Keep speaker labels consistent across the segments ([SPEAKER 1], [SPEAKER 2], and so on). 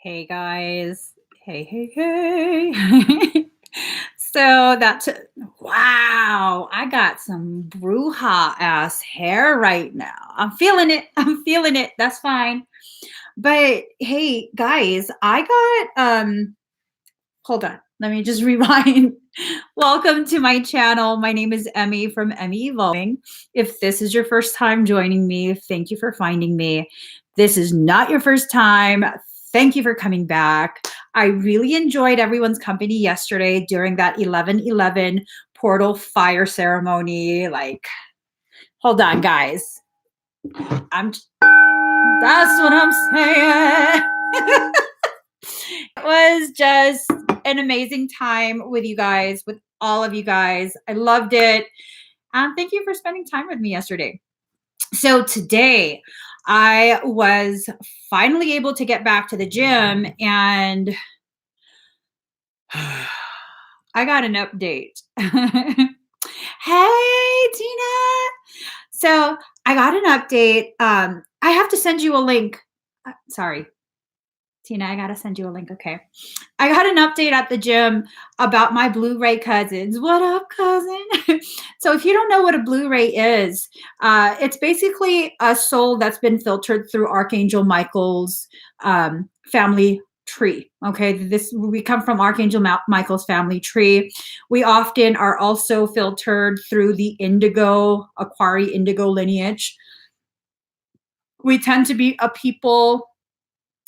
[SPEAKER 1] Hey guys. Hey. So wow, I got some bruja ass hair right now. I'm feeling it. That's fine. But hey guys, I got hold on. Let me just rewind. Welcome to my channel. My name is Emmy from Emmy Evolving. If this is your first time joining me, thank you for finding me. This is not your first time. Thank you for coming back. I really enjoyed everyone's company yesterday during that 11/11 portal fire ceremony. Like, hold on, guys. That's what I'm saying. It was just an amazing time with you guys, with all of you guys. I loved it. Thank you for spending time with me yesterday. So today, I was finally able to get back to the gym and I got an update. Hey, Tina. So I got an update. I have to send you a link. Sorry, Tina, I gotta send you a link. Okay. I got an update at the gym about my Blu-ray cousins. What up, cousin? So if you don't know what a Blu-ray is, it's basically a soul that's been filtered through Archangel Michael's family tree. Okay. We come from Archangel Michael's family tree. We often are also filtered through the Aquari indigo lineage. We tend to be a people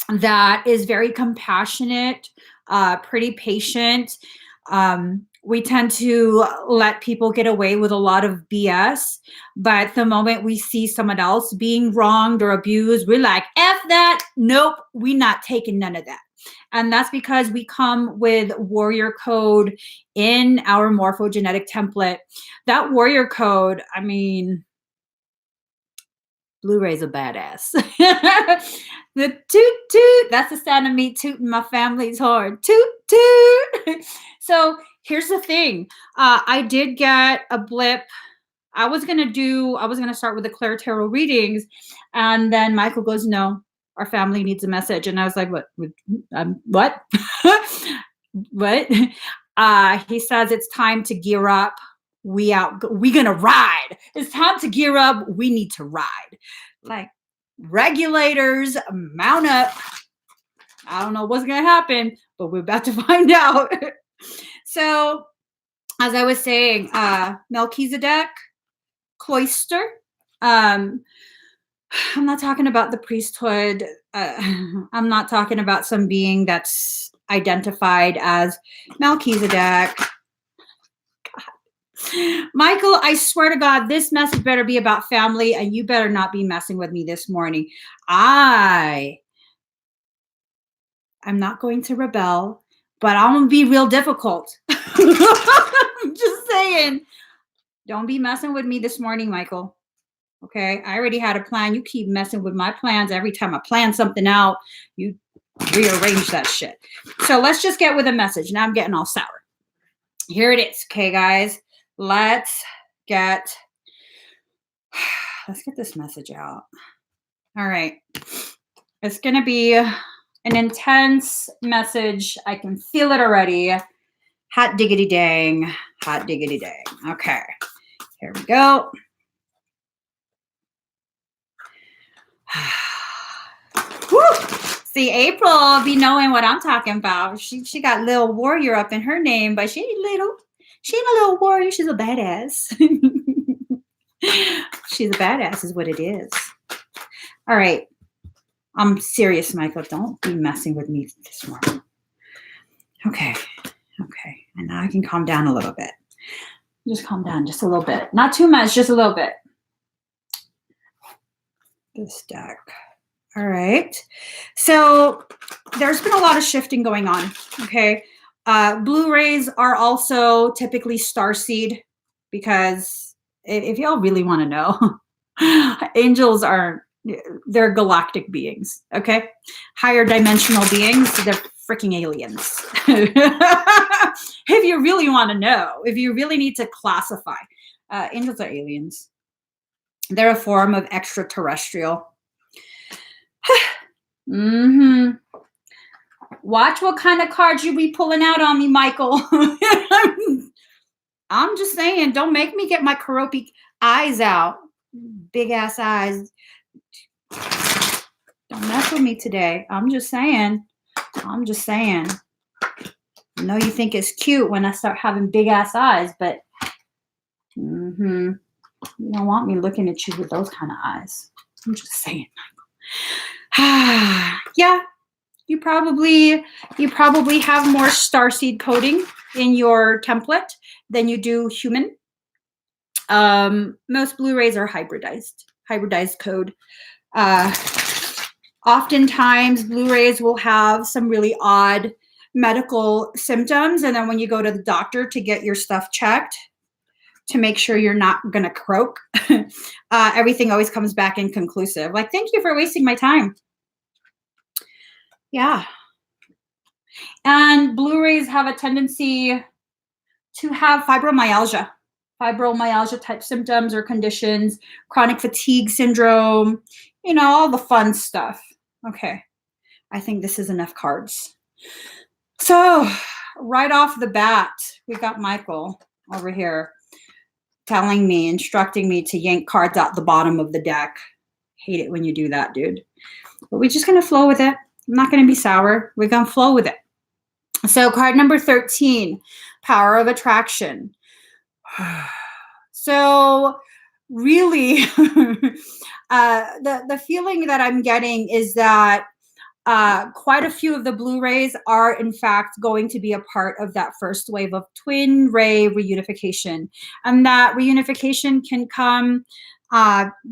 [SPEAKER 1] that is very compassionate, pretty patient. We tend to let people get away with a lot of BS, but the moment we see someone else being wronged or abused, we're like, F that. Nope, we're not taking none of that. And that's because we come with warrior code in our morphogenetic template. That warrior code, I mean, Blu-ray's a badass. The toot toot, that's the sound of me tooting my family's horn. Toot toot. So here's the thing. I did get a blip. I was gonna start with the ClairTarot readings, and then Michael goes, "No, our family needs a message." And I was like, "What? What? What?" He says it's time to gear up. We gonna ride. It's time to gear up. We need to ride. Like, regulators, mount up. I don't know what's gonna happen, but we're about to find out. So, as I was saying, Melchizedek, cloister. I'm not talking about the priesthood. I'm not talking about some being that's identified as Melchizedek. Michael, I swear to God, this message better be about family, and you better not be messing with me this morning. I'm not going to rebel, but I'm going to be real difficult. I'm just saying, don't be messing with me this morning, Michael. Okay, I already had a plan. You keep messing with my plans. Every time I plan something out, you rearrange that shit. So let's just get with the message. Now I'm getting all sour. Here it is. Okay, guys. Let's get this message out. All right. It's going to be an intense message. I can feel it already. Hot diggity dang. Hot diggity dang. Okay. Here we go. Woo! See, April be knowing what I'm talking about. She got little warrior up in her name, but she ain't a little warrior. She's a badass. She's a badass is what it is. All right. I'm serious, Michael. Don't be messing with me this morning. Okay. And now I can calm down a little bit. Just calm down just a little bit. Not too much, just a little bit. This deck. All right. So there's been a lot of shifting going on. Okay. Blu-rays are also typically starseed because if y'all really want to know, angels they're galactic beings. Okay. Higher dimensional beings. They're freaking aliens. If you really want to know, if you really need to classify, angels are aliens. They're a form of extraterrestrial. Watch what kind of cards you be pulling out on me, Michael. I'm just saying, don't make me get my Karopi eyes out. Big ass eyes. Don't mess with me today. I'm just saying. I'm just saying. I know you think it's cute when I start having big ass eyes, but you don't want me looking at you with those kind of eyes. I'm just saying. Yeah, you probably have more starseed coding in your template than you do human. Most Blu-rays are hybridized code. Oftentimes, Blu-rays will have some really odd medical symptoms, and then when you go to the doctor to get your stuff checked to make sure you're not going to croak, everything always comes back inconclusive. Like, thank you for wasting my time. Yeah. And Blu-rays have a tendency to have fibromyalgia type symptoms or conditions, chronic fatigue syndrome, all the fun stuff. Okay. I think this is enough cards. So right off the bat, we got Michael over here instructing me to yank cards out the bottom of the deck. Hate it when you do that, dude. But we're just going to flow with it. I'm not going to be sour. We're going to flow with it. So card number 13, power of attraction. So really, the feeling that I'm getting is that quite a few of the Blu-rays are in fact going to be a part of that first wave of twin ray reunification. And that reunification can come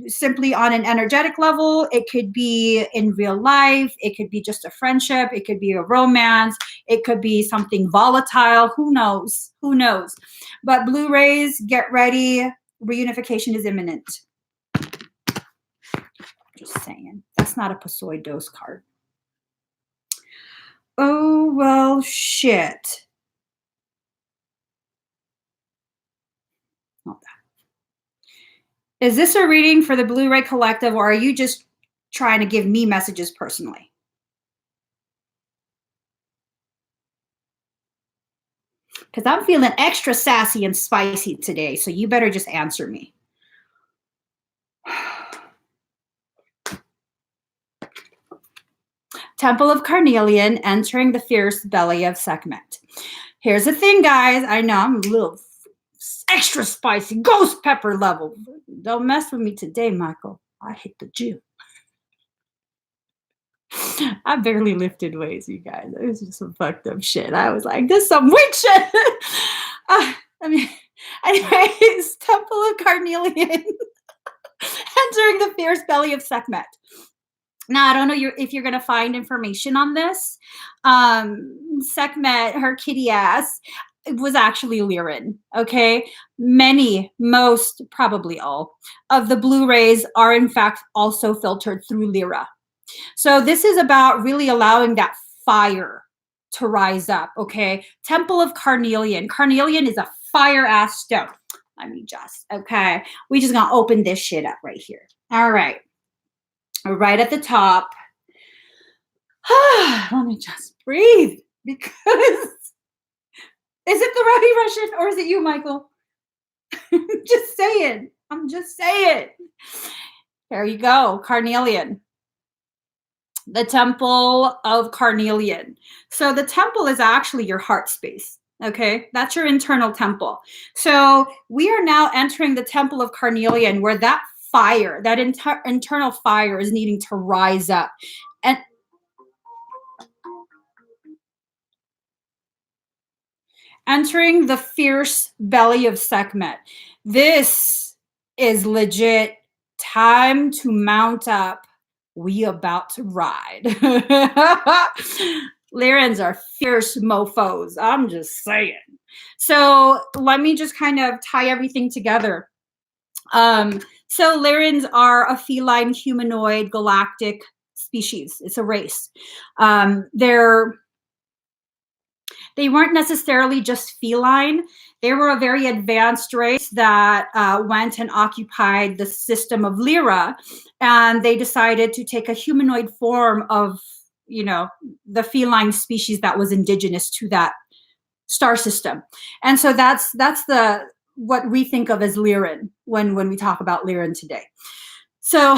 [SPEAKER 1] simply on an energetic level. It could be in real life. It could be just a friendship. It could be a romance. It could be something volatile. Who knows? Who knows? But Blu-rays, get ready. Reunification is imminent. Just saying. That's not a Pasoi dose card. Oh, well, shit. Not that. Is this a reading for the Blu-ray Collective, or are you just trying to give me messages personally? Because I'm feeling extra sassy and spicy today, so you better just answer me. Temple of Carnelian, entering the fierce belly of Sekhmet. Here's the thing, guys. I know I'm a little extra spicy, ghost pepper level. Don't mess with me today, Michael. I hit the gym. I barely lifted weights, you guys. It was just some fucked up shit. I was like, this is some weak shit. Anyways, Temple of Carnelian, entering the fierce belly of Sekhmet. Now, I don't know if you're going to find information on this. Sekhmet, her kitty ass, was actually Lyran, okay? Most, probably all, of the Blu-rays are in fact also filtered through Lyra. So this is about really allowing that fire to rise up, okay? Temple of Carnelian. Carnelian is a fire-ass stone. Okay? We just gonna open this shit up right here. All right. Right at the top. Let me just breathe, because is it the Rowdy Russian or is it you, Michael? Just saying. I'm just saying. There you go. Carnelian. The Temple of Carnelian. So the temple is actually your heart space. Okay, that's your internal temple. So we are now entering the Temple of Carnelian, where that fire, that internal fire, is needing to rise up. And entering the fierce belly of Sekhmet. This is legit time to mount up. We about to ride. Lyrans are fierce mofos. I'm just saying. So let me just kind of tie everything together. So Lyrans are a feline humanoid galactic species. It's a race. They weren't necessarily just feline. They were a very advanced race that went and occupied the system of Lyra, and they decided to take a humanoid form of the feline species that was indigenous to that star system. And so that's what we think of as Lyran when we talk about Lyran today. So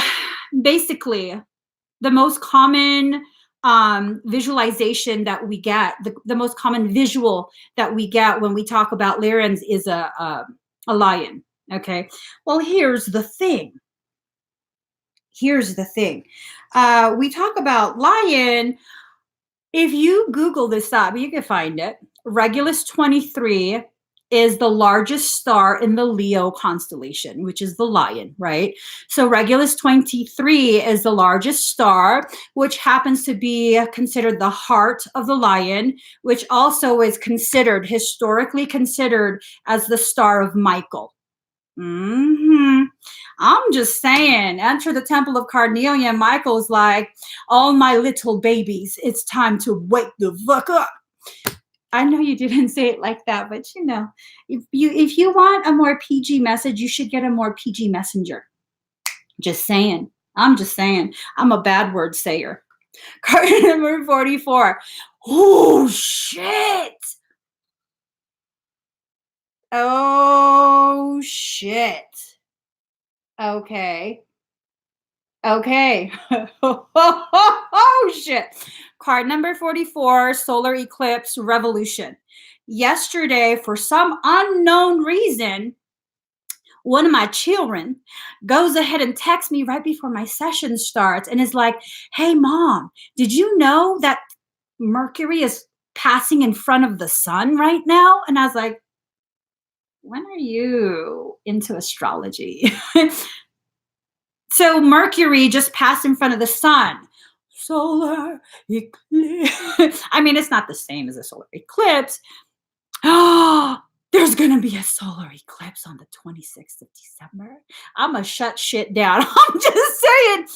[SPEAKER 1] basically, the most common visualization that we get, the most common visual that we get when we talk about Lyrans is a lion. Okay. Well, here's the thing. We talk about lion. If you Google this up, you can find it. Regulus 23 is the largest star in the Leo constellation, which is the lion, right? So Regulus 23 is the largest star, which happens to be considered the heart of the lion, which also is historically considered as the star of Michael. I'm just saying, enter the temple of Carnelian. Michael's like, all my little babies, it's time to wake the fuck up. I know you didn't say it like that, but if you want a more PG message, you should get a more PG messenger. Just saying. I'm just saying. I'm a bad word sayer. Card number 44. Oh, shit. Oh, shit. Okay. Oh, shit. Card number 44, solar eclipse revolution. Yesterday, for some unknown reason, one of my children goes ahead and texts me right before my session starts and is like, hey, Mom, did you know that Mercury is passing in front of the sun right now? And I was like, when are you into astrology? So Mercury just passed in front of the sun. Solar eclipse. I mean, it's not the same as a solar eclipse. Oh, there's going to be a solar eclipse on the 26th of December. I'm going to shut shit down. I'm just saying.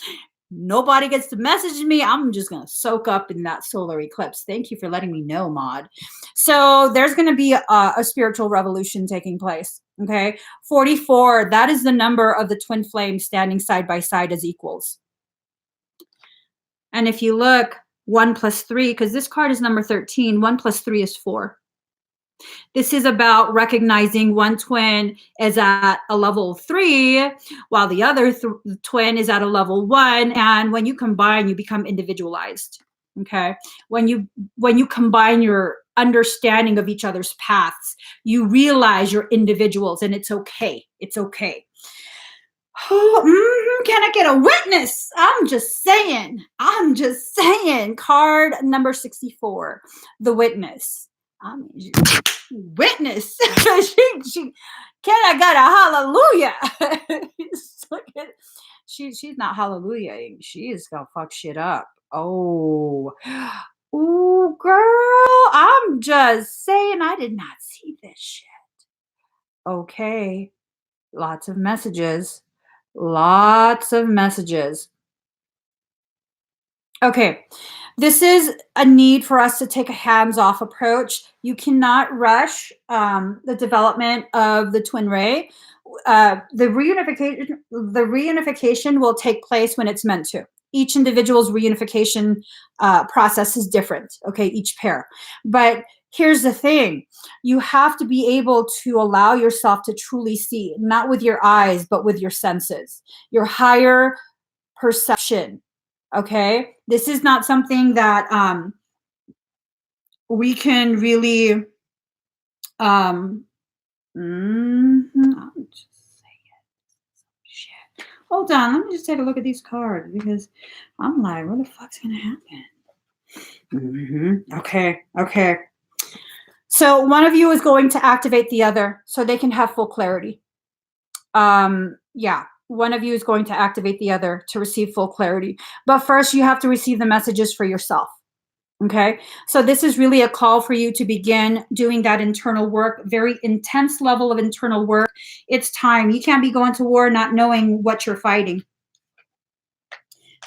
[SPEAKER 1] Nobody gets to message me. I'm just going to soak up in that solar eclipse. Thank you for letting me know, Maud. So there's going to be a spiritual revolution taking place. Okay. 44, that is the number of the twin flames standing side by side as equals. And if you look, 1 plus 3, because this card is number 13, 1 plus 3 is 4. This is about recognizing one twin is at a level 3, while the other twin is at a level 1. And when you combine, you become individualized. Okay. When you combine your understanding of each other's paths, you realize you're individuals, and it's okay. It's okay. Oh, can I get a witness? I'm just saying. Card number 64, the witness. Witness. she can I got a hallelujah? She's not hallelujah. She is gonna fuck shit up. Oh, girl, I'm just saying, I did not see this shit. Okay, lots of messages. Okay, this is a need for us to take a hands-off approach. You cannot rush the development of the twin ray. The reunification will take place when it's meant to. Each individual's reunification process is different, okay, each pair. But here's the thing. You have to be able to allow yourself to truly see, not with your eyes, but with your senses, your higher perception. Okay, this is not something that we can really I'll just say it. Shit. Hold on, let me just take a look at these cards, because I'm like, what the fuck's gonna happen? Okay. So one of you is going to activate the other so they can have full clarity. Yeah. One of you is going to activate the other to receive full clarity. But first, you have to receive the messages for yourself. Okay? So this is really a call for you to begin doing that internal work, very intense level of internal work. It's time. You can't be going to war not knowing what you're fighting.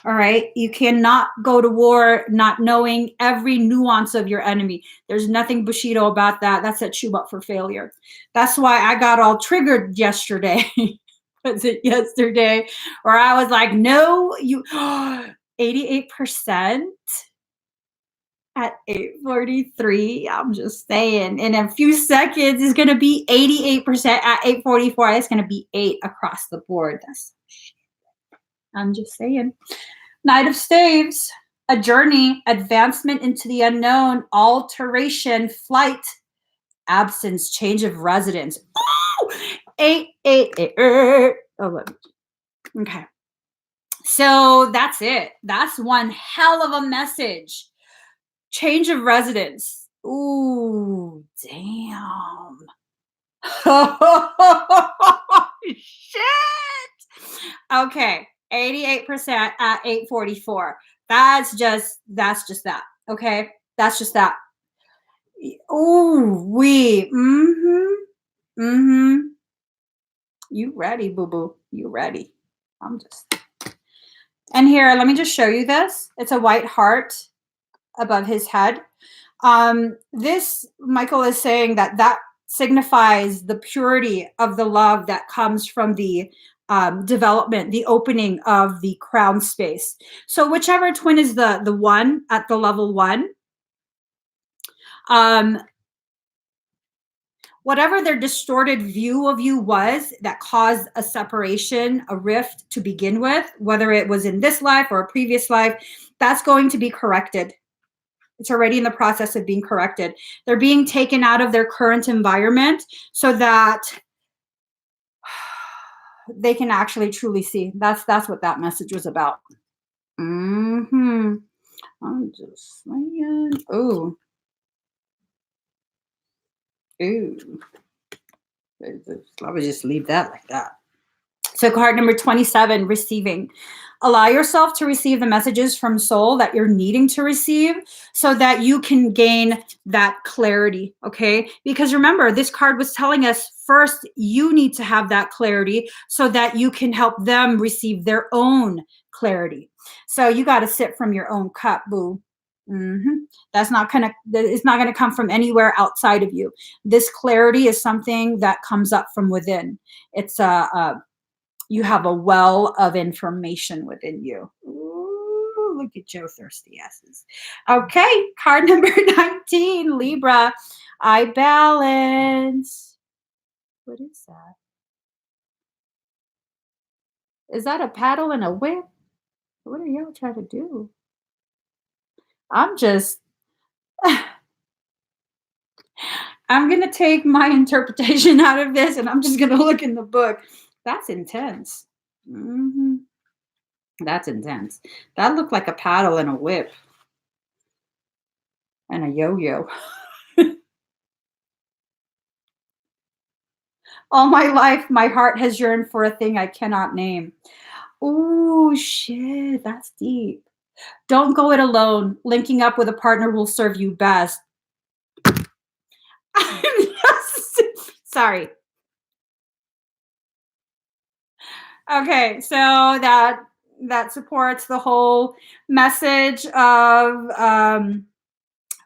[SPEAKER 1] All right? You cannot go to war not knowing every nuance of your enemy. There's nothing Bushido about that. That sets you up for failure. That's why I got all triggered yesterday. Was it yesterday? Where I was like, no, you 88%. at 8:43. I'm just saying. In a few seconds, it's going to be 88% at 8:44. It's going to be 8 across the board. I'm just saying. Knight of Staves, a journey, advancement into the unknown, alteration, flight, absence, change of residence. Ooh! 8. Oh, okay. So that's it. That's one hell of a message. Change of residence. Ooh, damn. Shit. Okay, 88% at 8:44. That's just that. Okay, that's just that. Ooh, mm-hmm. You ready, boo boo? You ready? I'm just. And here, let me just show you this. It's a white heart above his head. This Michael is saying that signifies the purity of the love that comes from the development, the opening of the crown space. So whichever twin is the one at the level 1, whatever their distorted view of you was that caused a separation, a rift to begin with, whether it was in this life or a previous life, that's going to be corrected. It's already in the process of being corrected. They're being taken out of their current environment so that they can actually truly see. That's what that message was about. Mm-hmm. I'm just saying. Ooh. Ooh. I would just leave that like that. So card number 27, receiving. Allow yourself to receive the messages from soul that you're needing to receive so that you can gain that clarity, okay? Because remember, this card was telling us first you need to have that clarity so that you can help them receive their own clarity. So you got to sit from your own cup, boo. Mm-hmm. It's not going to come from anywhere outside of you. This clarity is something that comes up from within. It's you have a well of information within you. Ooh, look at Joe thirsty asses. Okay, card number 19, Libra. I balance. What is that? Is that a paddle and a whip? What are y'all trying to do? I'm just, I'm going to take my interpretation out of this and I'm just going to look in the book. That's intense. Mm-hmm. That's intense. That looked like a paddle and a whip and a yo-yo. All my life, my heart has yearned for a thing I cannot name. Ooh, shit, that's deep. Don't go it alone. Linking up with a partner will serve you best. Sorry. Okay, so that supports the whole message of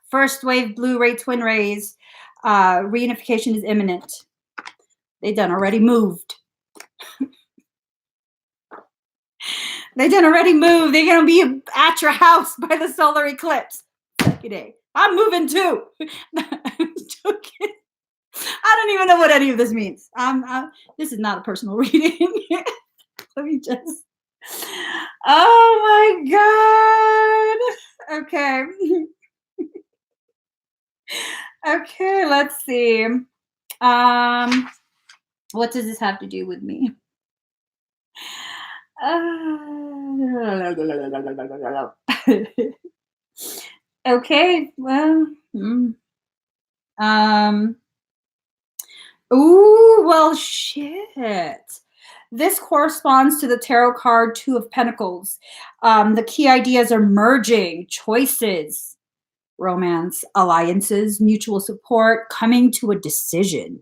[SPEAKER 1] first wave blue ray twin rays. Reunification is imminent. They done already moved. They done already moved. They're gonna be at your house by the solar eclipse. Today. I'm moving too. I'm joking. I don't even know what any of this means. This is not a personal reading. Let me just. Oh my god. Okay. Okay, let's see. What does this have to do with me? Okay, well, ooh, well, shit. This corresponds to the tarot card 2 of Pentacles. The key ideas are merging, choices, romance, alliances, mutual support, coming to a decision.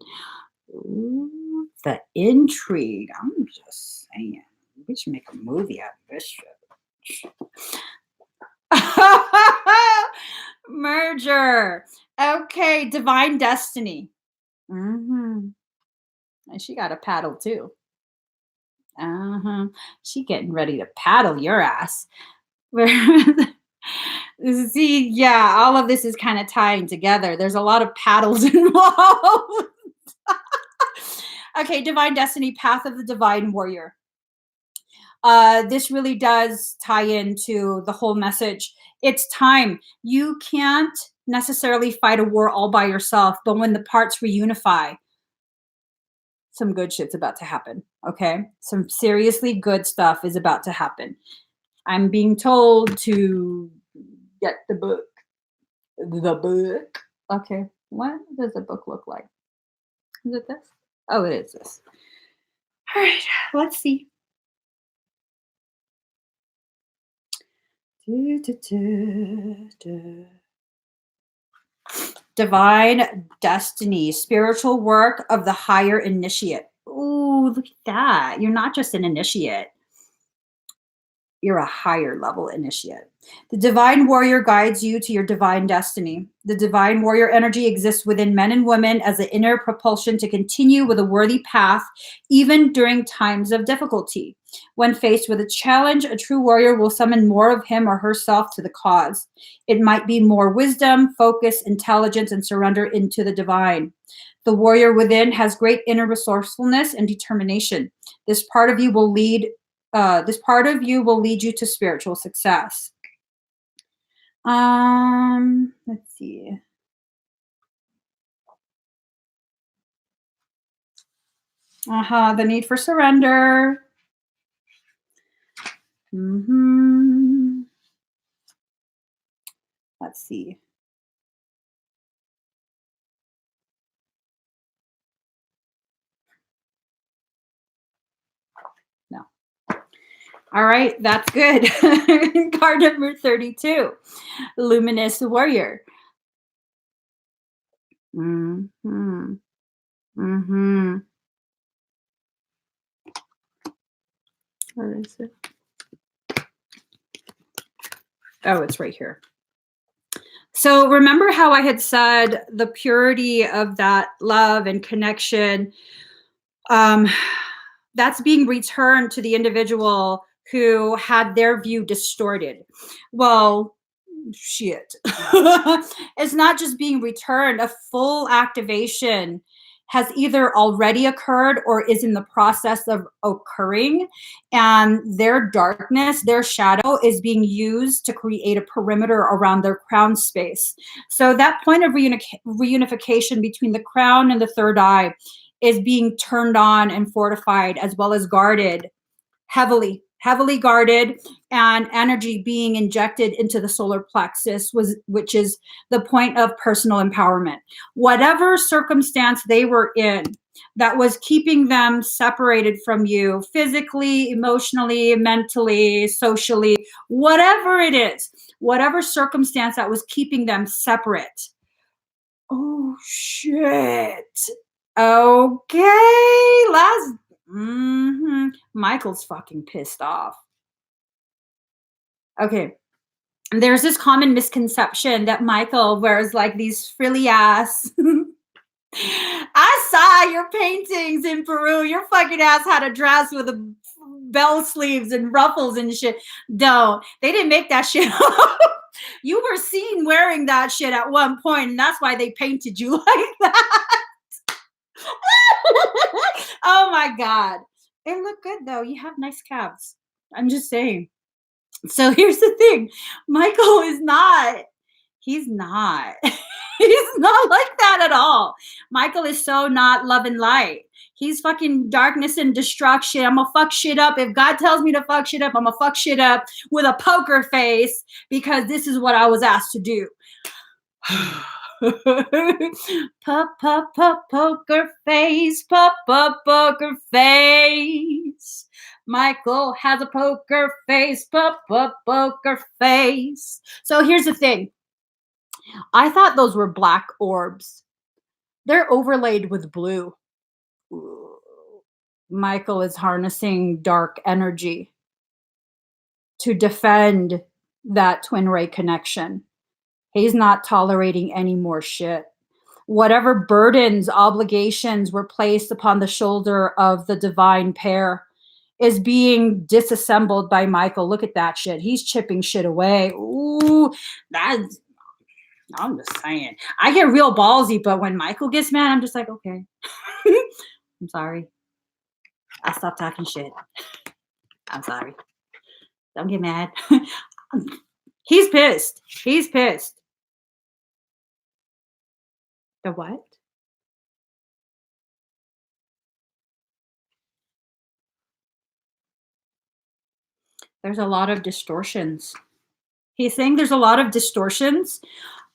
[SPEAKER 1] Ooh, the intrigue. I'm just saying. We should make a movie out of this shit. Merger. Okay, divine destiny. Mm-hmm. And she got a paddle too. Uh-huh. She getting ready to paddle your ass. See, yeah, all of this is kind of tying together. There's a lot of paddles involved. Okay, divine destiny, path of the divine warrior. This really does tie into the whole message. It's time. You can't necessarily fight a war all by yourself, but when the parts reunify, some good shit's about to happen. Okay, some seriously good stuff is about to happen. I'm being told to get the book. The book. Okay, what does the book look like? Is it this? Oh, it is this. All right, let's see. Divine destiny, spiritual work of the higher initiate. Ooh, look at that. You're not just an initiate. You're a higher level initiate. The divine warrior guides you to your divine destiny. The divine warrior energy exists within men and women as the inner propulsion to continue with a worthy path, even during times of difficulty. When faced with a challenge, a true warrior will summon more of him or herself to the cause. It might be more wisdom, focus, intelligence, and surrender into the divine. The warrior within has great inner resourcefulness and determination. This part of you will lead you to spiritual success. Let's see. The need for surrender. Let's see. No. All right, that's good. Card number 32, Luminous Warrior. Mm-hmm. Mm-hmm. Where is it? Oh, it's right here. So remember how I had said the purity of that love and connection, that's being returned to the individual who had their view distorted. Well, shit. It's not just being returned. A full activation has either already occurred or is in the process of occurring. And their darkness, their shadow, is being used to create a perimeter around their crown space. So that point of reunification between the crown and the third eye is being turned on and fortified, as well as guarded, heavily guarded, and energy being injected into the solar plexus, which is the point of personal empowerment. Whatever circumstance they were in that was keeping them separated from you physically, emotionally, mentally, socially, whatever it is, whatever circumstance that was keeping them separate. Oh shit. Okay, Michael's fucking pissed off. Okay. There's this common misconception that Michael wears like these frilly ass. I saw your paintings in Peru. Your fucking ass had a dress with a bell sleeves and ruffles and shit. Don't. They didn't make that shit up. You were seen wearing that shit at one point, and that's why they painted you like that. Oh my God. They look good though. You have nice calves. I'm just saying. So here's the thing. Michael is not, he's not. He's not like that at all. Michael is so not love and light. He's fucking darkness and destruction. I'm gonna fuck shit up. If God tells me to fuck shit up, I'm gonna fuck shit up with a poker face because this is what I was asked to do. Poker face, poker face. Michael has a poker face, poker face. So here's the thing. I thought those were black orbs. They're overlaid with blue. Ooh. Michael is harnessing dark energy to defend that twin ray connection. He's not tolerating any more shit. Whatever burdens, obligations were placed upon the shoulder of the divine pair, is being disassembled by Michael. Look at that shit. He's chipping shit away. Ooh, that's, I'm just saying. I get real ballsy, but when Michael gets mad, I'm just like, okay. I'm sorry. I'll stop talking shit. I'm sorry. Don't get mad. He's pissed. He's pissed. The what? There's a lot of distortions. He's saying there's a lot of distortions.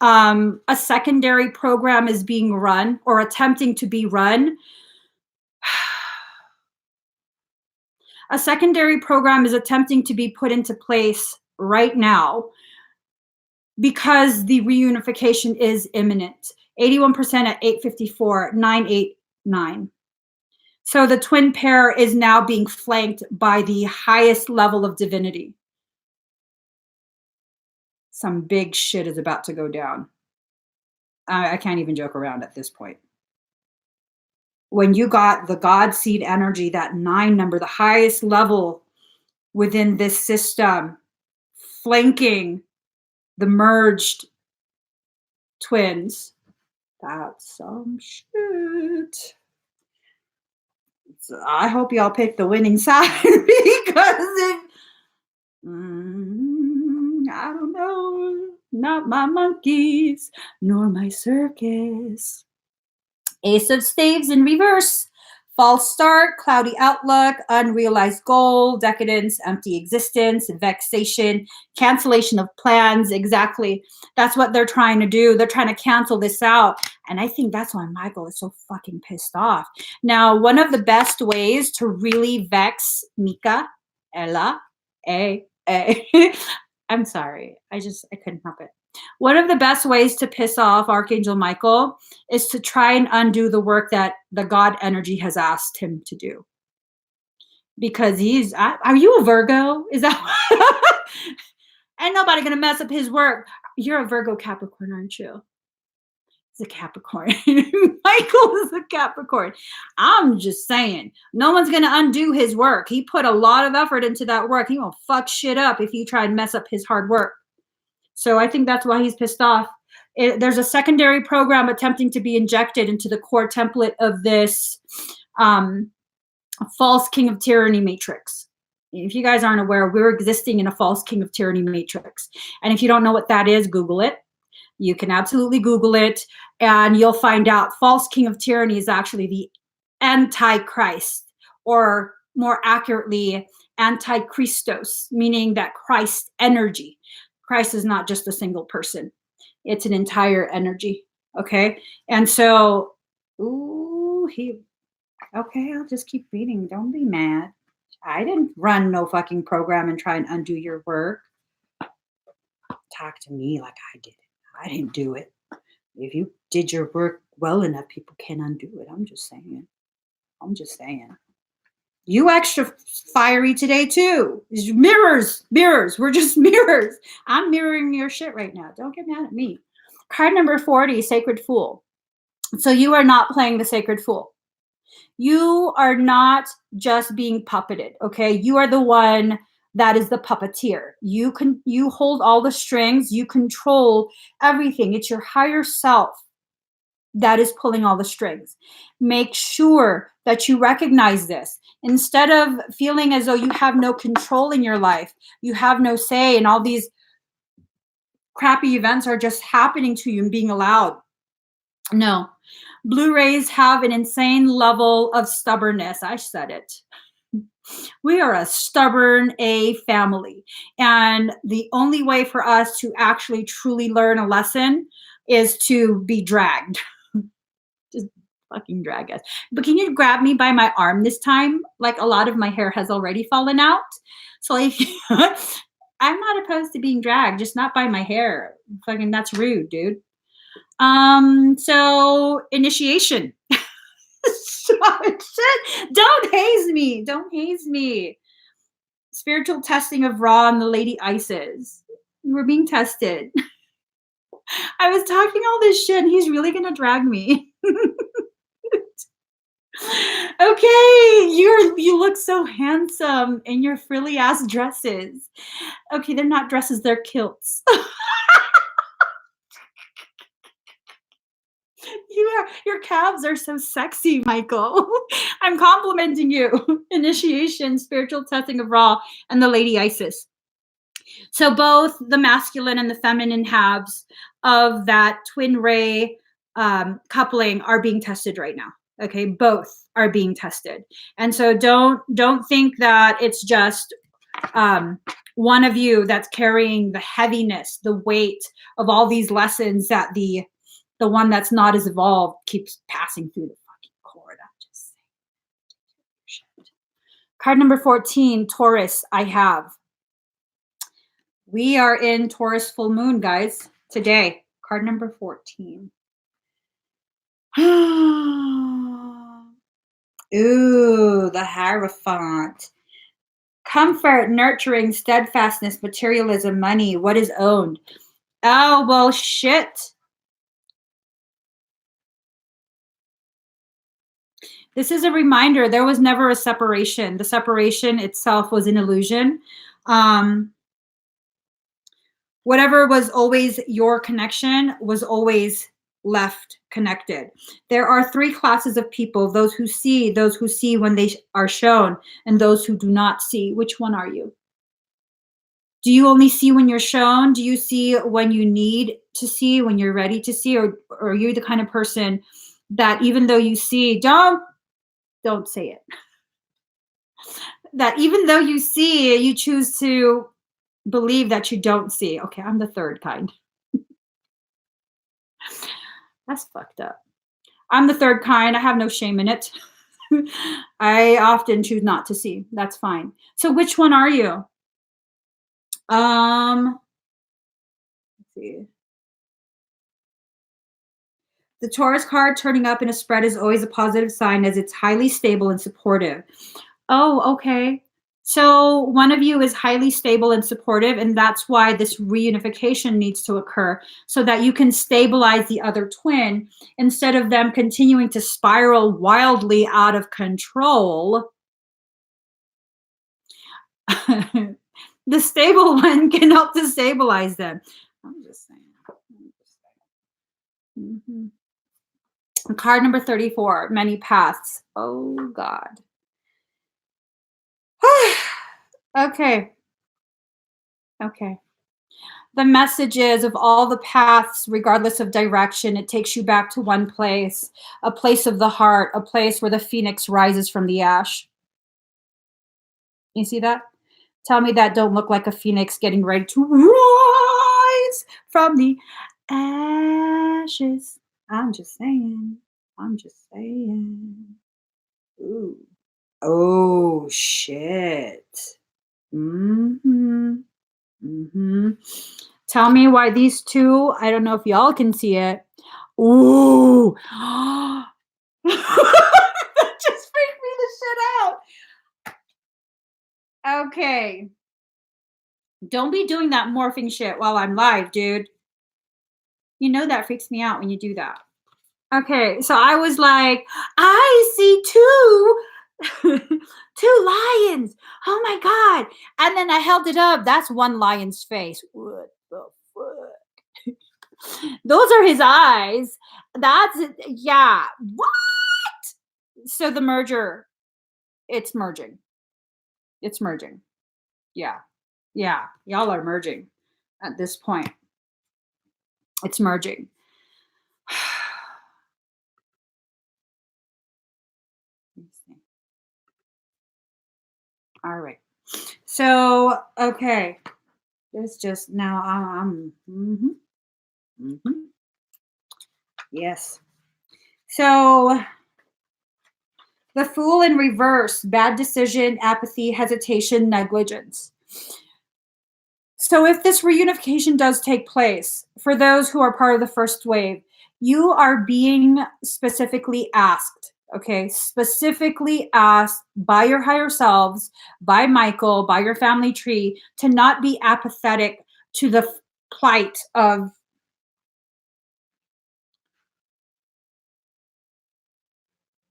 [SPEAKER 1] A secondary program is being run or attempting to be run. A secondary program is attempting to be put into place right now because the reunification is imminent. 81% at 8:54, 989. So the twin pair is now being flanked by the highest level of divinity. Some big shit is about to go down. I can't even joke around at this point. When you got the God seed energy, that 9 number, the highest level within this system, flanking the merged twins, that's some shit. So I hope y'all pick the winning side because I don't know, not my monkeys nor my circus. Ace of Staves in reverse. False start, cloudy outlook, unrealized goal, decadence, empty existence, vexation, cancellation of plans. Exactly. That's what they're trying to do. They're trying to cancel this out. And I think that's why Michael is so fucking pissed off. Now, one of the best ways to really vex Mika, Ella, I'm sorry. I couldn't help it. One of the best ways to piss off Archangel Michael is to try and undo the work that the God energy has asked him to do. Because are you a Virgo? Is that? Ain't nobody going to mess up his work. You're a Virgo Capricorn, aren't you? He's a Capricorn. Michael is a Capricorn. I'm just saying, no one's going to undo his work. He put a lot of effort into that work. He won't fuck shit up if you try and mess up his hard work. So I think that's why he's pissed off. There's a secondary program attempting to be injected into the core template of this false king of tyranny matrix. If you guys aren't aware, we're existing in a false king of tyranny matrix. And if you don't know what that is, Google it. You can absolutely Google it and you'll find out false king of tyranny is actually the antichrist, or more accurately, antichristos, meaning that Christ energy. Christ is not just a single person. It's an entire energy. Okay. And so, okay, I'll just keep reading. Don't be mad. I didn't run no fucking program and try and undo your work. Talk to me like I did it. I didn't do it. If you did your work well enough, people can undo it. I'm just saying. You extra fiery today too. Mirrors. We're just mirrors. I'm mirroring your shit right now. Don't get mad at me. Card number 40, Sacred Fool. So you are not playing the Sacred Fool. You are not just being puppeted, okay? You are the one that is the puppeteer. You hold all the strings. You control everything. It's your higher self that is pulling all the strings. Make sure that you recognize this. Instead of feeling as though you have no control in your life, you have no say, and all these crappy events are just happening to you and being allowed. No. Blu-rays have an insane level of stubbornness. I said it. We are a stubborn A family. And the only way for us to actually truly learn a lesson is to be dragged. Just fucking drag us. But can you grab me by my arm this time? Like, a lot of my hair has already fallen out. So like, I'm not opposed to being dragged, just not by my hair. Fucking, that's rude, dude. So initiation. Don't haze me. Don't haze me. Spiritual testing of Ra and the Lady Isis. We're being tested. I was talking all this shit and he's really gonna drag me. Okay, you look so handsome in your frilly ass dresses. Okay, they're not dresses, they're kilts. Your calves are so sexy, Michael. I'm complimenting you. Initiation, spiritual testing of Ra, and the Lady Isis. So both the masculine and the feminine halves of that twin ray coupling are being tested right now. Okay, both are being tested, and so don't think that it's just one of you that's carrying the heaviness, the weight of all these lessons that the one that's not as evolved keeps passing through the fucking cord. I'm just saying. Card number 14, Taurus. I have. We are in Taurus full moon, guys, today. Card number 14. Ooh, the Hierophant. Comfort, nurturing, steadfastness, materialism, money, what is owned. Oh, well, shit. This is a reminder there was never a separation. The separation itself was an illusion. Whatever was always your connection was always left connected. There are three classes of people: those who see when they are shown, and those who do not see. Which one are you? Do you only see when you're shown? Do you see when you need to see, when you're ready to see? Or are you the kind of person that even though you see, don't say it. That even though you see, you choose to believe that you don't see. Okay, I'm the third kind. That's fucked up. I'm the third kind. I have no shame in it. I often choose not to see. That's fine. So which one are you? Let's see. The Taurus card turning up in a spread is always a positive sign as it's highly stable and supportive. Oh, okay. So one of you is highly stable and supportive, and that's why this reunification needs to occur so that you can stabilize the other twin instead of them continuing to spiral wildly out of control. The stable one can help to stabilize them. I'm just saying. Card number 34, many paths. Oh, God. Okay. The messages of all the paths, regardless of direction, it takes you back to one place, a place of the heart, a place where the phoenix rises from the ash. You see that? Tell me that don't look like a phoenix getting ready to rise from the ashes. I'm just saying. Ooh. Oh, shit. Tell me why these two, I don't know if y'all can see it. Ooh. That just freaked me the shit out. Okay. Don't be doing that morphing shit while I'm live, dude. You know that freaks me out when you do that. Okay, so I was like, I see two lions. Oh my God. And then I held it up. That's one lion's face. What the fuck? Those are his eyes. That's it. Yeah. What? So the merger, it's merging. It's merging. Yeah. Yeah. Y'all are merging at this point. It's merging. All right. So, okay. It's just now I'm yes. So the Fool in reverse, bad decision, apathy, hesitation, negligence. So if this reunification does take place, for those who are part of the first wave, you are being specifically asked, okay, specifically asked by your higher selves, by Michael, by your family tree, to not be apathetic to the plight of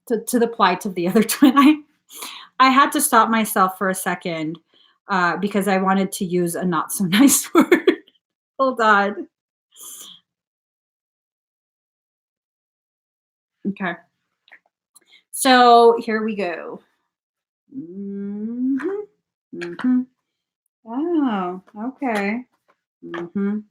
[SPEAKER 1] to the plight of the other twin. I had to stop myself for a second because I wanted to use a not so nice word. Hold on. Okay. So here we go. Mhm. Mhm. Oh, okay. Mhm.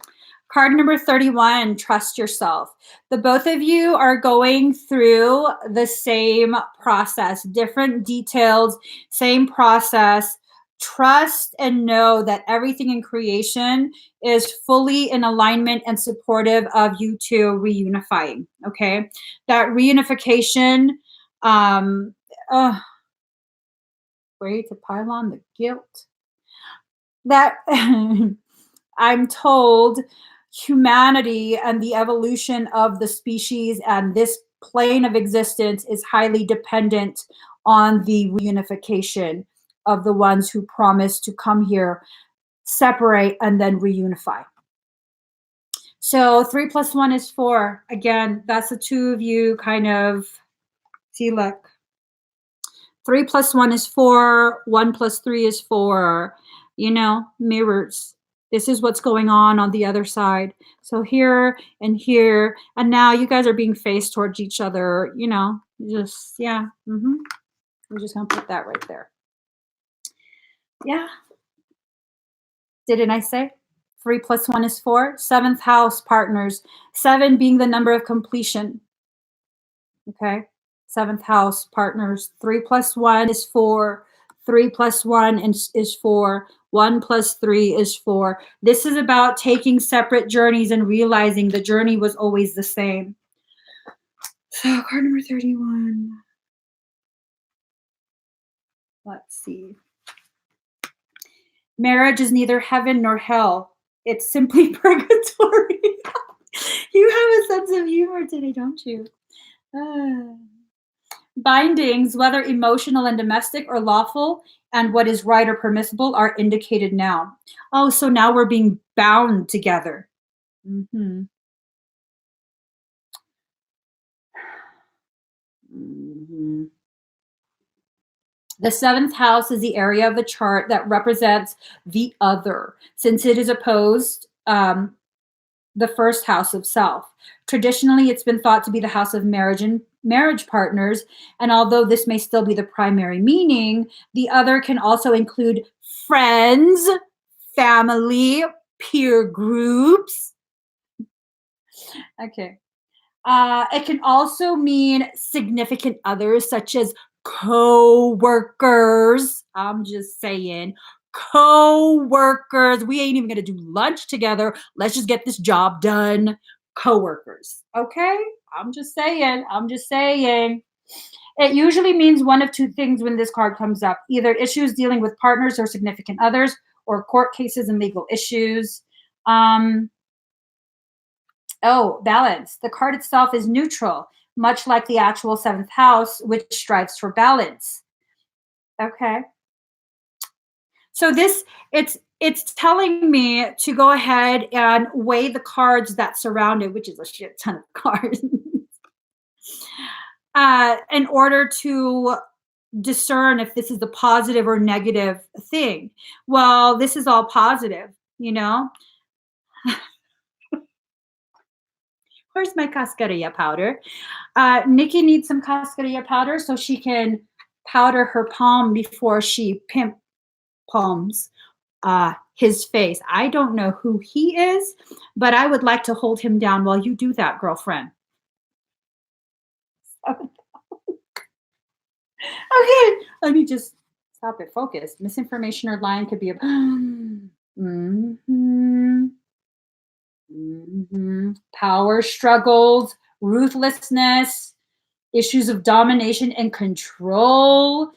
[SPEAKER 1] Card number 31, trust yourself. The both of you are going through the same process, different details, same process. Trust and know that everything in creation is fully in alignment and supportive of you two reunifying. Okay. That reunification, um, uh, way to pile on the guilt. That I'm told humanity and the evolution of the species and this plane of existence is highly dependent on the reunification of the ones who promise to come here, separate, and then reunify. So 3 plus 1 is 4. Again, that's the two of you kind of see, look. 3 plus 1 is 4. 1 plus 3 is 4. You know, mirrors. This is what's going on the other side. So here and here, and now you guys are being faced towards each other. You know, just yeah. We're just gonna put that right there. Yeah. Didn't I say? 3 plus 1 is 4. Seventh house partners. 7 being the number of completion. Okay. Seventh house partners. 3 plus 1 is 4. 3 plus 1 is 4. 1 plus 3 is 4. This is about taking separate journeys and realizing the journey was always the same. So, card number 31. Let's see. Marriage is neither heaven nor hell. It's simply purgatory. You have a sense of humor today, don't you? Bindings, whether emotional and domestic or lawful, and what is right or permissible are indicated now. Oh, so now we're being bound together. Mm-hmm. Mm-hmm. The seventh house is the area of the chart that represents the other, since it is opposed the first house of self. Traditionally, it's been thought to be the house of marriage and marriage partners. And although this may still be the primary meaning, the other can also include friends, family, peer groups. Okay. It can also mean significant others, such as co-workers. I'm just saying, co-workers. We ain't even gonna do lunch together. Let's just get this job done. Co-workers. Okay? I'm just saying. I'm just saying. It usually means one of two things when this card comes up: either issues dealing with partners or significant others, or court cases and legal issues. Oh, balance. The card itself is neutral, much like the actual seventh house, which strives for balance. Okay. So it's telling me to go ahead and weigh the cards that surround it, which is a shit ton of cards, in order to discern if this is a positive or negative thing. Well, this is all positive, you know. Where's my cascarilla powder? Nikki needs some cascarilla powder so she can powder her palm before she pimp palms his face. I don't know who he is, but I would like to hold him down while you do that, girlfriend. Okay, let me just stop it. Focus. Misinformation or lying could be a. Mhm. Power struggles, ruthlessness, issues of domination and control.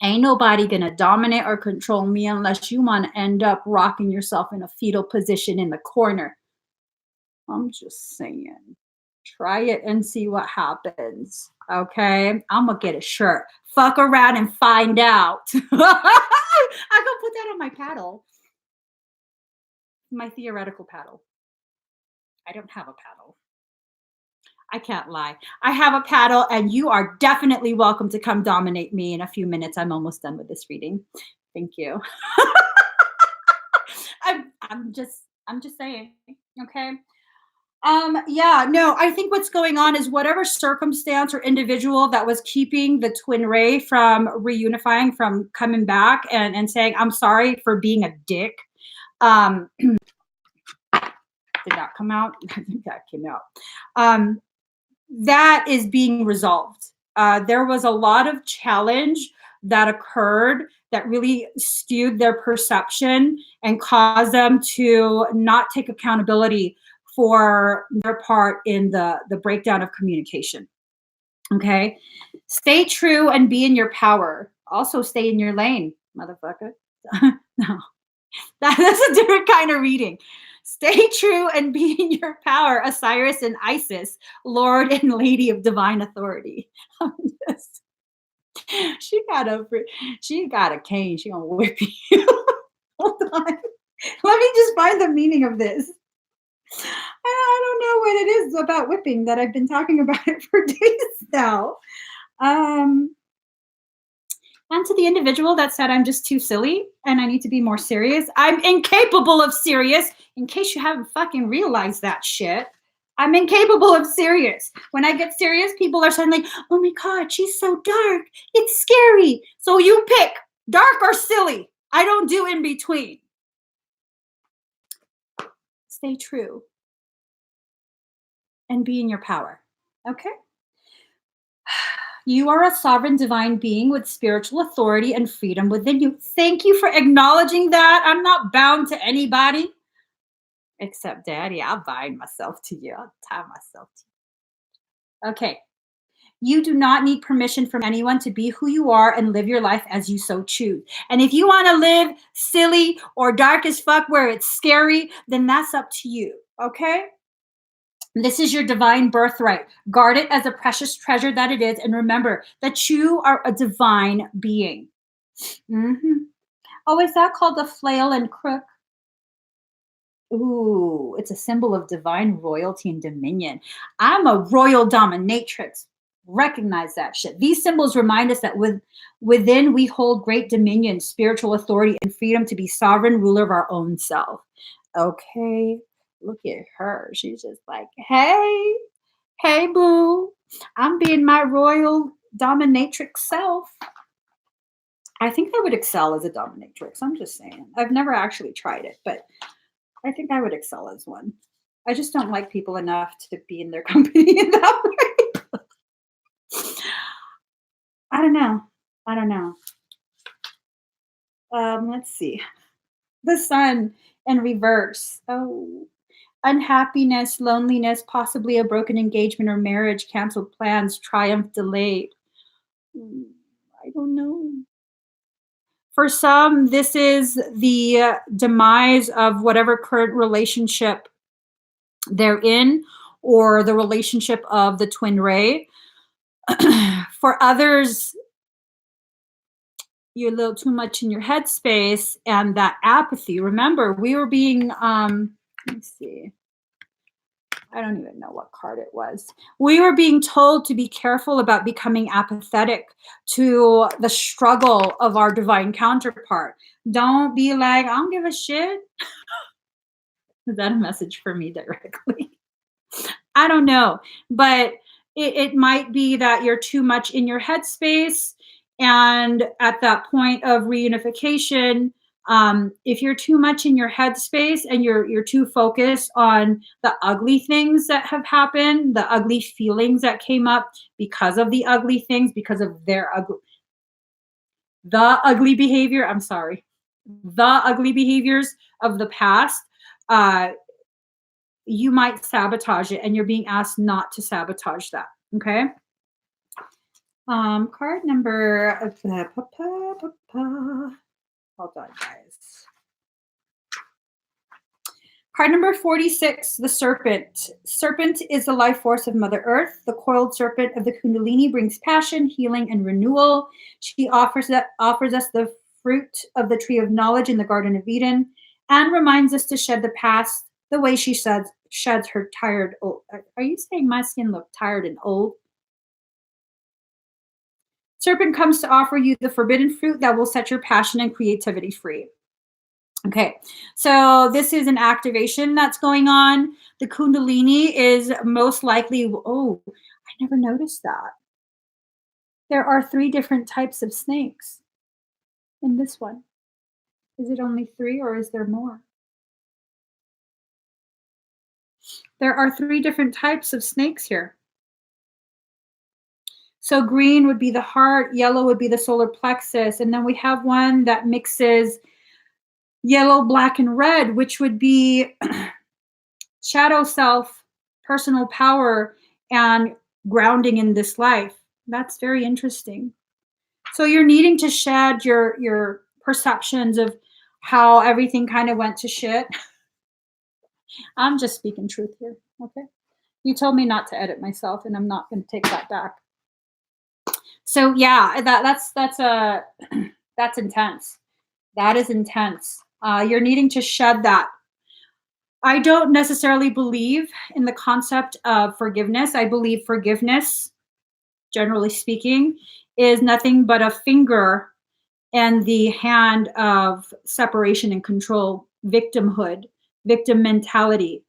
[SPEAKER 1] Ain't nobody gonna dominate or control me unless you want to end up rocking yourself in a fetal position in the corner. I'm just saying. Try it and see what happens. Okay? I'm gonna get a shirt. Fuck around and find out. I'm gonna put that on my paddle. My theoretical paddle. I don't have a paddle. I can't lie. I have a paddle, and you are definitely welcome to come dominate me in a few minutes. I'm almost done with this reading. Thank you. I'm just saying. Okay. Yeah, no, I think what's going on is whatever circumstance or individual that was keeping the twin ray from reunifying, from coming back and saying, I'm sorry for being a dick. Did that come out? I think that came out. That is being resolved. There was a lot of challenge that occurred that really skewed their perception and caused them to not take accountability for their part in the breakdown of communication. Okay. Stay true and be in your power. Also stay in your lane, motherfucker. No, that's a different kind of reading. Stay true and be in your power, Osiris and Isis, Lord and Lady of Divine Authority. She got a cane. She gonna whip you. Hold on. Let me just find the meaning of this. I don't know what it is about whipping that I've been talking about it for days now. And to the individual that said I'm just too silly and I need to be more serious, I'm incapable of serious. In case you haven't fucking realized that shit, I'm incapable of serious. When I get serious, people are suddenly, oh my God, she's so dark. It's scary. So you pick dark or silly. I don't do in between. Stay true and be in your power. Okay? You are a sovereign divine being with spiritual authority and freedom within you. Thank you for acknowledging that. I'm not bound to anybody except Daddy. I'll bind myself to you. I'll tie myself to you. Okay. You do not need permission from anyone to be who you are and live your life as you so choose. And if you want to live silly or dark as fuck where it's scary, then that's up to you. Okay? This is your divine birthright. Guard it as a precious treasure that it is. And remember that you are a divine being. Mm-hmm. Oh, is that called the flail and crook? Ooh, it's a symbol of divine royalty and dominion. I'm a royal dominatrix. Recognize that shit. These symbols remind us that within we hold great dominion, spiritual authority, and freedom to be sovereign ruler of our own self. Okay, look at her. She's just like, hey, boo, I'm being my royal dominatrix self. I think I would excel as a dominatrix. I'm just saying. I've never actually tried it, but I think I would excel as one. I just don't like people enough to be in their company in that way. I don't know. Let's see. The sun in reverse. Oh, unhappiness, loneliness, possibly a broken engagement or marriage, canceled plans, triumph delayed. I don't know. For some, this is the demise of whatever current relationship they're in or the relationship of the twin ray. For others, you're a little too much in your headspace and that apathy. Remember, we were being, let me see. I don't even know what card it was. We were being told to be careful about becoming apathetic to the struggle of our divine counterpart. Don't be like, I don't give a shit. Is that a message for me directly? I don't know. But it might be that you're too much in your headspace. And at that point of reunification, if you're too much in your headspace and you're too focused on the ugly things that have happened, the ugly feelings that came up because of the ugly things, because of the ugly behavior, the ugly behaviors of the past, you might sabotage it, and you're being asked not to sabotage that. Okay. Card number, hold on, guys. Card number 46, the serpent. Serpent is the life force of Mother Earth. The coiled serpent of the Kundalini brings passion, healing, and renewal. She offers us the fruit of the tree of knowledge in the Garden of Eden and reminds us to shed the past the way she sheds her tired old. Are you saying my skin looked tired and old? Serpent comes to offer you the forbidden fruit that will set your passion and creativity free. Okay, so this is an activation that's going on. The Kundalini is most likely, oh, I never noticed that. There are 3 different types of snakes in this one. Is it only 3 or is there more? There are 3 different types of snakes here. So green would be the heart, yellow would be the solar plexus, and then we have one that mixes yellow, black, and red, which would be shadow self, personal power, and grounding in this life. That's very interesting. So you're needing to shed your perceptions of how everything kind of went to shit. I'm just speaking truth here, okay? You told me not to edit myself, and I'm not going to take that back. So yeah, that's that's intense. That is intense. You're needing to shed that. I don't necessarily believe in the concept of forgiveness. I believe forgiveness, generally speaking, is nothing but a finger and the hand of separation and control, victimhood, victim mentality,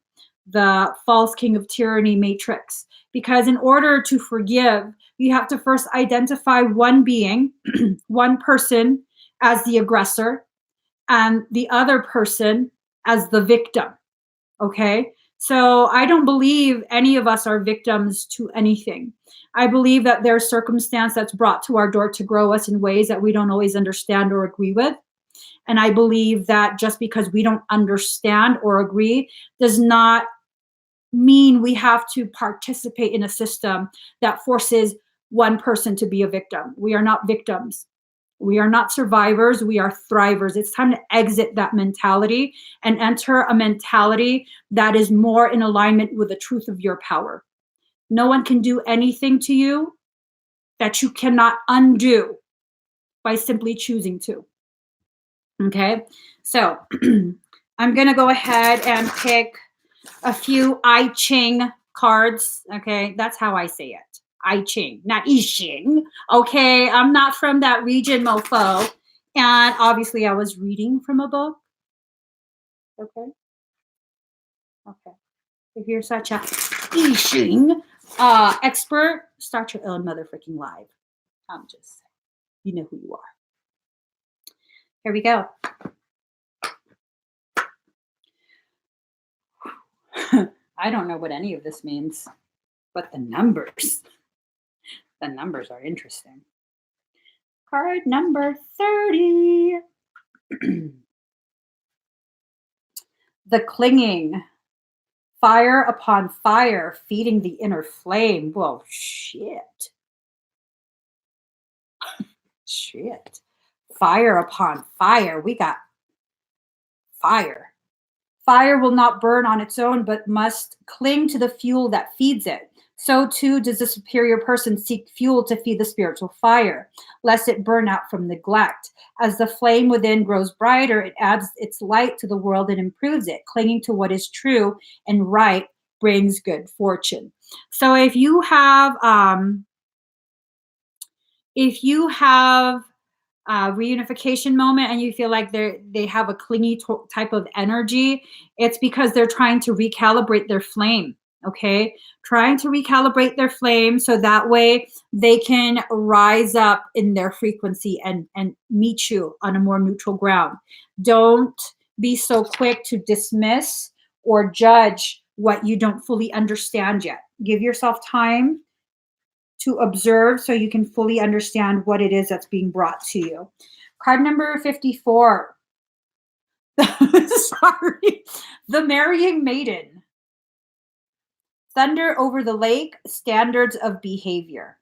[SPEAKER 1] the false king of tyranny matrix. Because in order to forgive, you have to first identify one being, one person as the aggressor, and the other person as the victim. Okay? So I don't believe any of us are victims to anything. I believe that there's circumstance that's brought to our door to grow us in ways that we don't always understand or agree with. And I believe that just because we don't understand or agree does not mean we have to participate in a system that forces one person to be a victim. We are not victims. We are not survivors. We are thrivers. It's time to exit that mentality and enter a mentality that is more in alignment with the truth of your power. No one can do anything to you that you cannot undo by simply choosing to. Okay, so I'm going to go ahead and pick a few I Ching cards. Okay, that's how I say it. I Ching, not I Ching. Okay, I'm not from that region, mofo. And obviously, I was reading from a book. Okay. Okay. If you're such a I Ching expert, start your own motherfucking live. I'm just saying. You know who you are. Here we go. I don't know what any of this means, but the numbers are interesting. Card number 30. The clinging. Fire upon fire, feeding the inner flame. Whoa, shit. Shit. Fire upon fire. We got fire. Fire will not burn on its own, but must cling to the fuel that feeds it. So too does the superior person seek fuel to feed the spiritual fire, lest it burn out from neglect. As the flame within grows brighter, it adds its light to the world and improves it. Clinging to what is true and right brings good fortune. So if you have reunification moment and you feel like they have a clingy type of energy, it's because they're trying to recalibrate their flame. Okay, trying to recalibrate their flame so that way they can rise up in their frequency and meet you on a more neutral ground. Don't be so quick to dismiss or judge what you don't fully understand yet. Give yourself time to observe so you can fully understand what it is that's being brought to you. Card number 54. Sorry. The Marrying Maiden. Thunder over the lake, standards of behavior.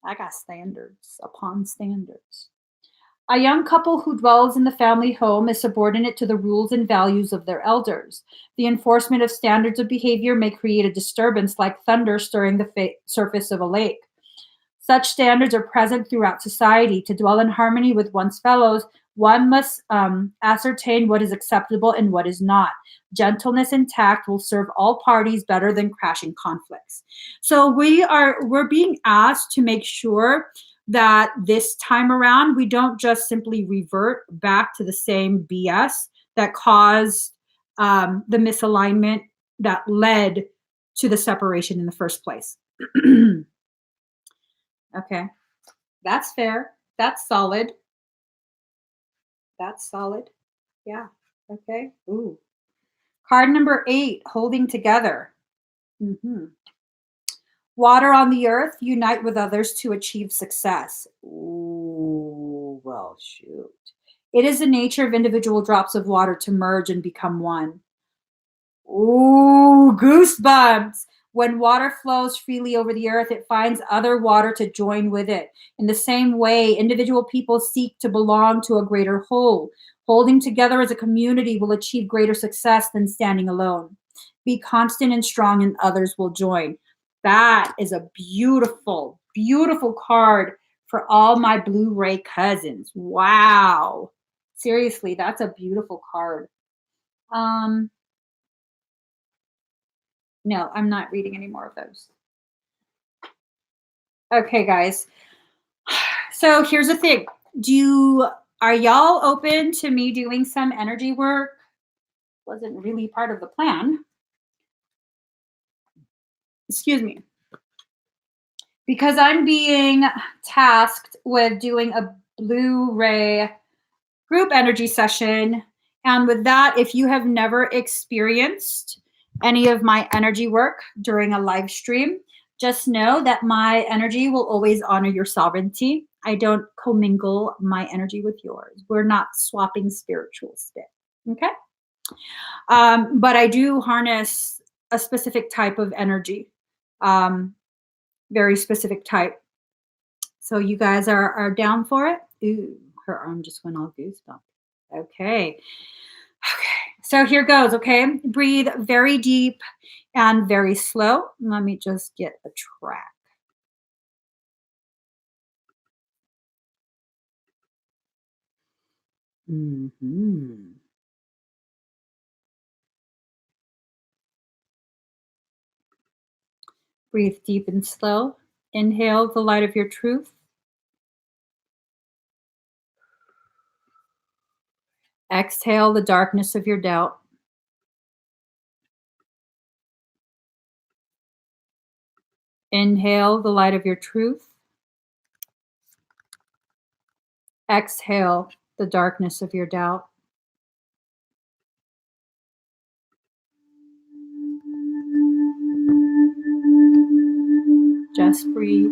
[SPEAKER 1] I got standards upon standards. A young couple who dwells in the family home is subordinate to the rules and values of their elders. The enforcement of standards of behavior may create a disturbance like thunder stirring the surface of a lake. Such standards are present throughout society. To dwell in harmony with one's fellows, One must ascertain what is acceptable and what is not. Gentleness and tact will serve all parties better than crashing conflicts. So we're being asked to make sure that this time around we don't just simply revert back to the same BS that caused the misalignment that led to the separation in the first place. Okay, that's fair. That's solid. That's solid. Yeah. Okay. Ooh. Card number 8, holding together. Hmm. Water on the earth, unite with others to achieve success. Ooh, well, shoot. It is the nature of individual drops of water to merge and become one. Ooh, goosebumps. When water flows freely over the earth, it finds other water to join with it. In the same way, individual people seek to belong to a greater whole. Holding together as a community will achieve greater success than standing alone. Be constant and strong, and others will join. That is a beautiful, beautiful card for all my Blu-ray cousins. Wow. Seriously, that's a beautiful card. No, I'm not reading any more of those. Okay, guys. So here's the thing. Are y'all open to me doing some energy work? Wasn't really part of the plan. Excuse me. Because I'm being tasked with doing a Blu-ray group energy session. And with that, if you have never experienced any of my energy work during a live stream, just know that my energy will always honor your sovereignty. I don't commingle my energy with yours. We're not swapping spiritual spit. Okay. But I do harness a specific type of energy, very specific type. So you guys are down for it? Ooh, her arm just went all goosebumps. Okay. Okay. So here goes, okay? Breathe very deep and very slow. Let me just get a track. Mm-hmm. Breathe deep and slow. Inhale the light of your truth. Exhale the darkness of your doubt. Inhale the light of your truth. Exhale the darkness of your doubt. Just breathe.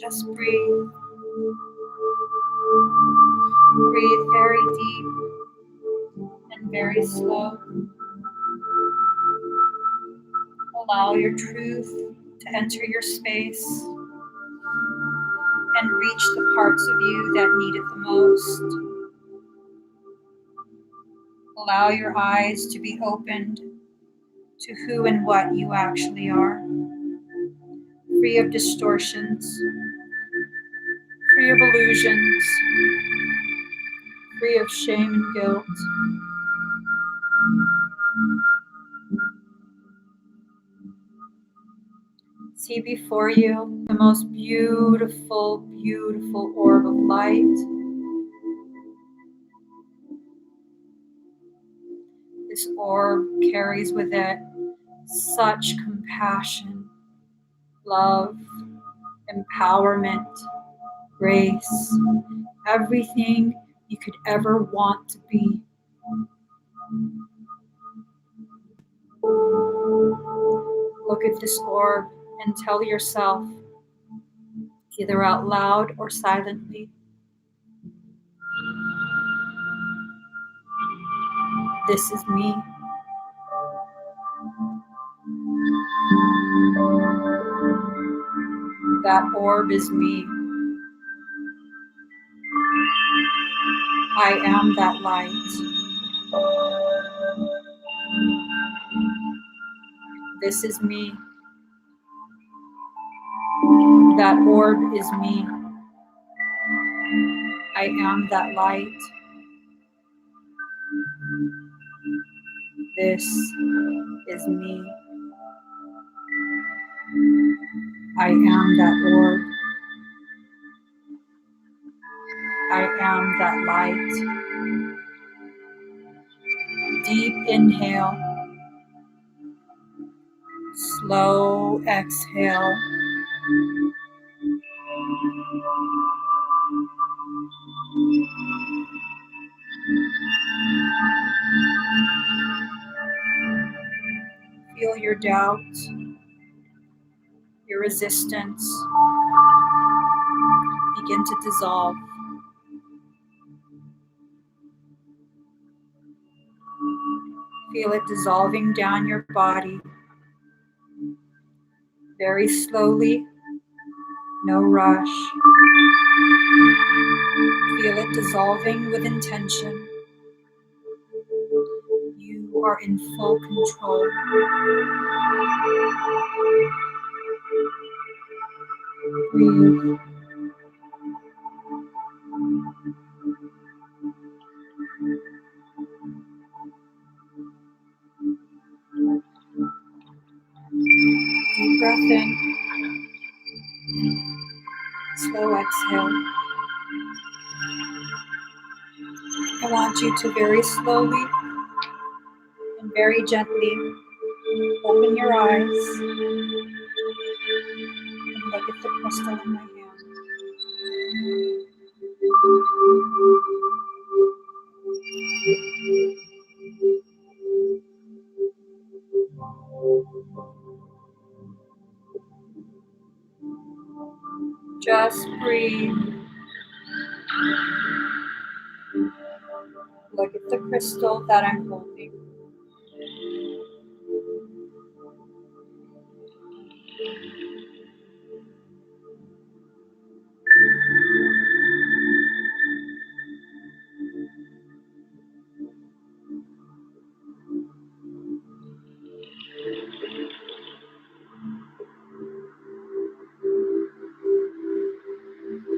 [SPEAKER 1] Just breathe. Breathe very deep and very slow. Allow your truth to enter your space and reach the parts of you that need it the most. Allow your eyes to be opened to who and what you actually are, free of distortions, free of illusions, free of shame and guilt. See before you the most beautiful, beautiful orb of light. This orb carries with it such compassion, love, empowerment, grace, everything you could ever want to be. Look at this orb and tell yourself, either out loud or silently, this is me. That orb is me. I am that light. This is me. That orb is me. I am that light. This is me. I am that orb. I am that light. Deep inhale. Slow exhale. Feel your doubt, your resistance begin to dissolve. Feel it dissolving down your body. Very slowly, no rush. Feel it dissolving with intention. You are in full control. Breathe. Deep breath in. Slow exhale. I want you to very slowly and very gently open your eyes and look at the crystal in my hand. Just breathe. Look at the crystal that I'm holding.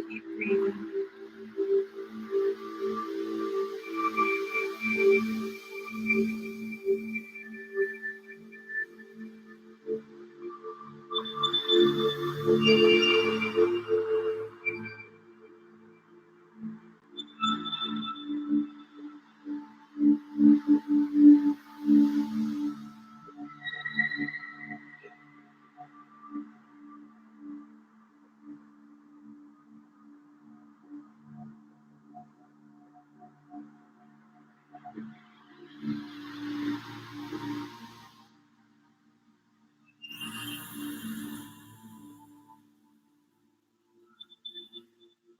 [SPEAKER 1] Keep breathing.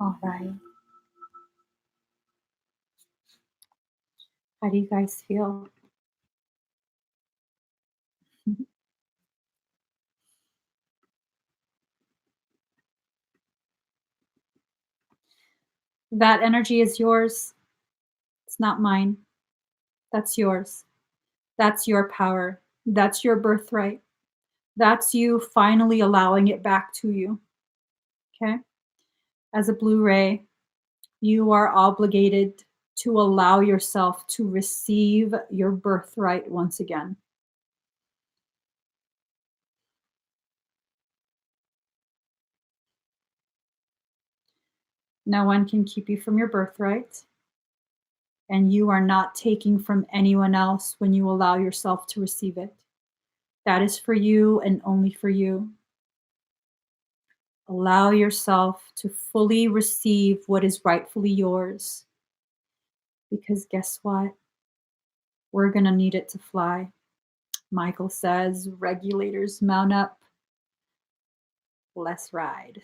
[SPEAKER 1] All right. How do you guys feel? That energy is yours. It's not mine. That's yours. That's your power. That's your birthright. That's you finally allowing it back to you. Okay? As a Blue Ray, you are obligated to allow yourself to receive your birthright once again. No one can keep you from your birthright, and you are not taking from anyone else when you allow yourself to receive it. That is for you and only for you. Allow yourself to fully receive what is rightfully yours. Because guess what? We're going to need it to fly. Michael says, regulators mount up. Let's ride.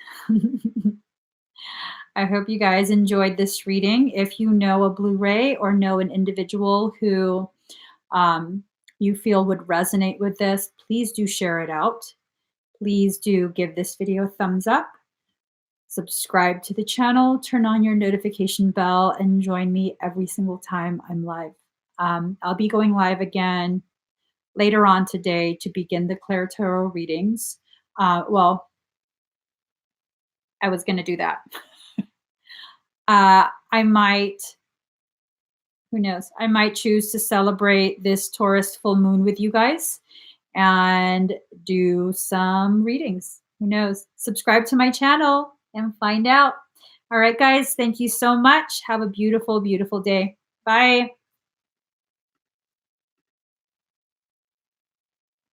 [SPEAKER 1] I hope you guys enjoyed this reading. If you know a Blue Ray or know an individual who you feel would resonate with this, please do share it out. Please do give this video a thumbs up. Subscribe to the channel, turn on your notification bell, and join me every single time I'm live. I'll be going live again later on today to begin the ClairTarot readings. Well, I was going to do that. I might, who knows, I might choose to celebrate this Taurus full moon with you guys and do some readings. Who knows? Subscribe to my channel and find out. All right, guys, thank you so much. Have a beautiful, beautiful day. Bye.